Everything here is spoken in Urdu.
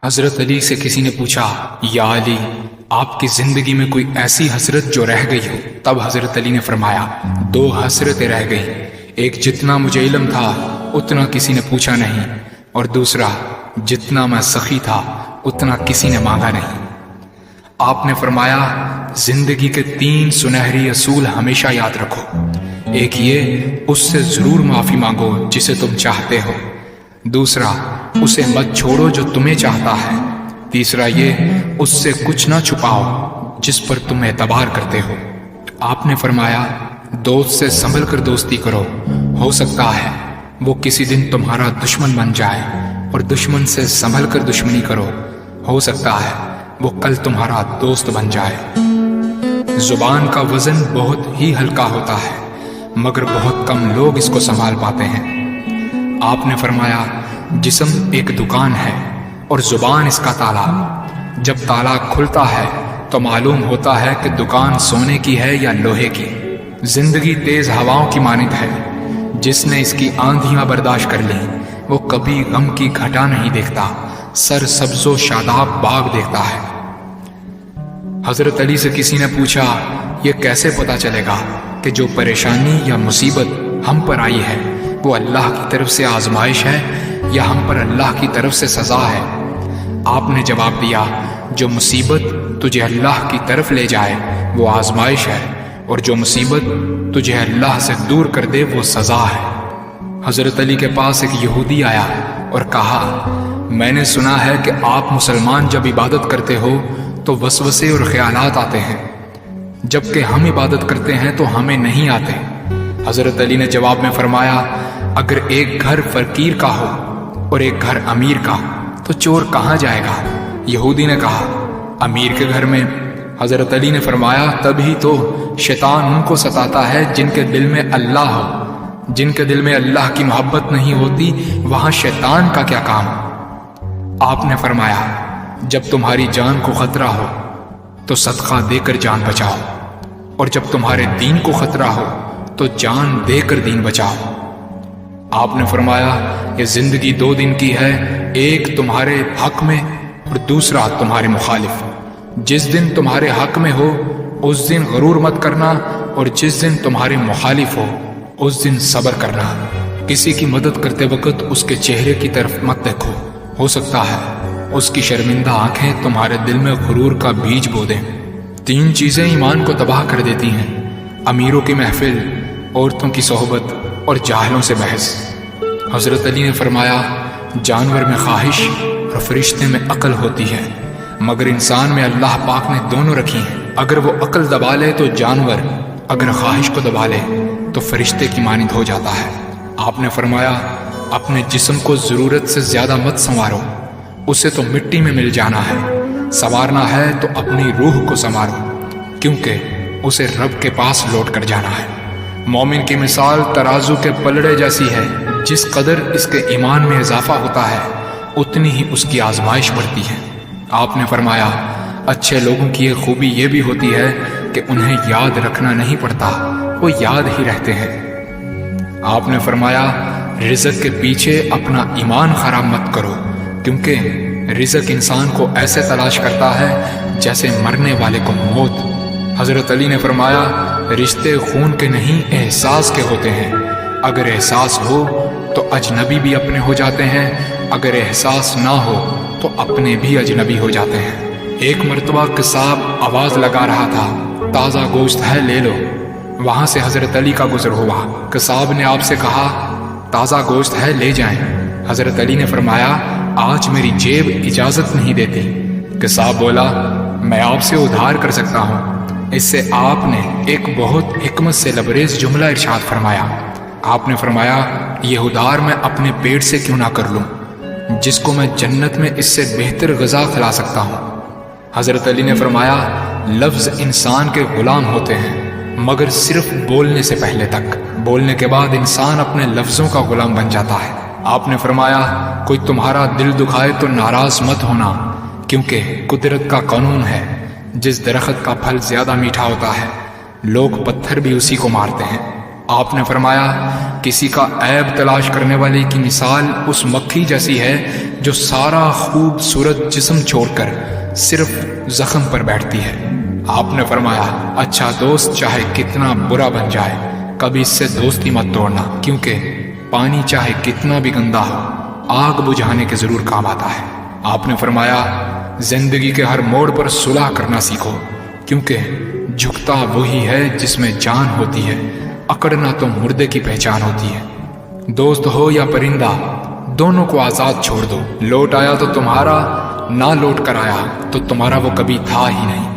حضرت علی سے کسی نے پوچھا، یا علی، آپ کی زندگی میں کوئی ایسی حسرت جو رہ گئی ہو؟ تب حضرت علی نے فرمایا، دو حسرتیں رہ گئی، ایک جتنا مجھے علم تھا اتنا کسی نے پوچھا نہیں، اور دوسرا جتنا میں سخی تھا اتنا کسی نے مانگا نہیں۔ آپ نے فرمایا، زندگی کے 3 سنہری اصول ہمیشہ یاد رکھو۔ ایک یہ، اس سے ضرور معافی مانگو جسے تم چاہتے ہو۔ دوسرا، اسے مت چھوڑو جو تمہیں چاہتا ہے۔ تیسرا یہ، اس سے کچھ نہ چھپاؤ جس پر تم اعتبار کرتے ہو۔ آپ نے فرمایا، دوست سے سنبھل کر دوستی کرو، ہو سکتا ہے وہ کسی دن تمہارا دشمن بن جائے، اور دشمن سے سنبھل کر دشمنی کرو، ہو سکتا ہے وہ کل تمہارا دوست بن جائے۔ زبان کا وزن بہت ہی ہلکا ہوتا ہے، مگر بہت کم لوگ اس کو سنبھال پاتے ہیں۔ آپ نے فرمایا، جسم ایک دکان ہے اور زبان اس کا تالا۔ جب تالا کھلتا ہے تو معلوم ہوتا ہے کہ دکان سونے کی ہے یا لوہے کی۔ زندگی تیز ہواؤں کی مانند ہے، جس نے اس کی آندھیاں برداشت کر لی وہ کبھی غم کی گھٹا نہیں دیکھتا، سر سبز و شاداب باغ دیکھتا ہے۔ حضرت علی سے کسی نے پوچھا، یہ کیسے پتا چلے گا کہ جو پریشانی یا مصیبت ہم پر آئی ہے وہ اللہ کی طرف سے آزمائش ہے یا ہم پر اللہ کی طرف سے سزا ہے؟ آپ نے جواب دیا، جو مصیبت تجھے اللہ کی طرف لے جائے وہ آزمائش ہے، اور جو مصیبت تجھے اللہ سے دور کر دے وہ سزا ہے۔ حضرت علی کے پاس ایک یہودی آیا اور کہا، میں نے سنا ہے کہ آپ مسلمان جب عبادت کرتے ہو تو وسوسے اور خیالات آتے ہیں، جبکہ ہم عبادت کرتے ہیں تو ہمیں نہیں آتے۔ حضرت علی نے جواب میں فرمایا، اگر ایک گھر فقیر کا ہو اور ایک گھر امیر کا تو چور کہاں جائے گا؟ یہودی نے کہا، امیر کے گھر میں۔ حضرت علی نے فرمایا، تبھی تو شیطان ان کو ستاتا ہے جن کے دل میں اللہ ہو۔ جن کے دل میں اللہ کی محبت نہیں ہوتی وہاں شیطان کا کیا کام؟ آپ نے فرمایا، جب تمہاری جان کو خطرہ ہو تو صدقہ دے کر جان بچاؤ، اور جب تمہارے دین کو خطرہ ہو تو جان دے کر دین بچاؤ۔ آپ نے فرمایا، یہ زندگی 2 دن کی ہے، ایک تمہارے حق میں اور دوسرا تمہارے مخالف۔ جس دن تمہارے حق میں ہو اس دن غرور مت کرنا، اور جس دن تمہارے مخالف ہو اس دن صبر کرنا۔ کسی کی مدد کرتے وقت اس کے چہرے کی طرف مت دیکھو، ہو سکتا ہے اس کی شرمندہ آنکھیں تمہارے دل میں غرور کا بیج بو دیں۔ 3 چیزیں ایمان کو تباہ کر دیتی ہیں، امیروں کی محفل، عورتوں کی صحبت اور جاہلوں سے بحث۔ حضرت علی نے فرمایا، جانور میں خواہش اور فرشتے میں عقل ہوتی ہے، مگر انسان میں اللہ پاک نے دونوں رکھی ہیں۔ اگر وہ عقل دبا لے تو جانور، اگر خواہش کو دبا لے تو فرشتے کی مانند ہو جاتا ہے۔ آپ نے فرمایا، اپنے جسم کو ضرورت سے زیادہ مت سنوارو، اسے تو مٹی میں مل جانا ہے۔ سنوارنا ہے تو اپنی روح کو سنوارو، کیونکہ اسے رب کے پاس لوٹ کر جانا ہے۔ مومن کی مثال ترازو کے پلڑے جیسی ہے، جس قدر اس کے ایمان میں اضافہ ہوتا ہے اتنی ہی اس کی آزمائش بڑھتی ہے۔ آپ نے فرمایا، اچھے لوگوں کی ایک خوبی یہ بھی ہوتی ہے کہ انہیں یاد رکھنا نہیں پڑتا، وہ یاد ہی رہتے ہیں۔ آپ نے فرمایا، رزق کے پیچھے اپنا ایمان خراب مت کرو، کیونکہ رزق انسان کو ایسے تلاش کرتا ہے جیسے مرنے والے کو موت۔ حضرت علی نے فرمایا، رشتے خون کے نہیں احساس کے ہوتے ہیں، اگر احساس ہو تو اجنبی بھی اپنے ہو جاتے ہیں، اگر احساس نہ ہو تو اپنے بھی اجنبی ہو جاتے ہیں۔ ایک مرتبہ قصاب آواز لگا رہا تھا، تازہ گوشت ہے لے لو۔ وہاں سے حضرت علی کا گزر ہوا، قصاب نے آپ سے کہا، تازہ گوشت ہے لے جائیں۔ حضرت علی نے فرمایا، آج میری جیب اجازت نہیں دیتی۔ قصاب بولا، میں آپ سے ادھار کر سکتا ہوں۔ اس سے آپ نے ایک بہت حکمت سے لبریز جملہ ارشاد فرمایا۔ آپ نے فرمایا، یہ ادھار میں اپنے پیٹ سے کیوں نہ کر لوں، جس کو میں جنت میں اس سے بہتر غذا کھلا سکتا ہوں۔ حضرت علی نے فرمایا، لفظ انسان کے غلام ہوتے ہیں مگر صرف بولنے سے پہلے تک، بولنے کے بعد انسان اپنے لفظوں کا غلام بن جاتا ہے۔ آپ نے فرمایا، کوئی تمہارا دل دکھائے تو ناراض مت ہونا، کیونکہ قدرت کا قانون ہے، جس درخت کا پھل زیادہ میٹھا ہوتا ہے لوگ پتھر بھی اسی کو مارتے ہیں۔ آپ نے فرمایا کسی کا عیب تلاش کرنے والے کی مثال اس مکھی جیسی ہے جو سارا خوبصورت جسم چھوڑ کر صرف زخم پر بیٹھتی ہے۔ آپ نے فرمایا اچھا دوست چاہے کتنا برا بن جائے کبھی اس سے دوستی مت توڑنا، کیونکہ پانی چاہے کتنا بھی گندا ہو آگ بجھانے کے ضرور کام آتا ہے۔ آپ نے فرمایا زندگی کے ہر موڑ پر صلح کرنا سیکھو، کیونکہ جھکتا وہی ہے جس میں جان ہوتی ہے، اکڑنا تو مردے کی پہچان ہوتی ہے۔ دوست ہو یا پرندہ دونوں کو آزاد چھوڑ دو، لوٹ آیا تو تمہارا، نہ لوٹ کر آیا تو تمہارا وہ کبھی تھا ہی نہیں۔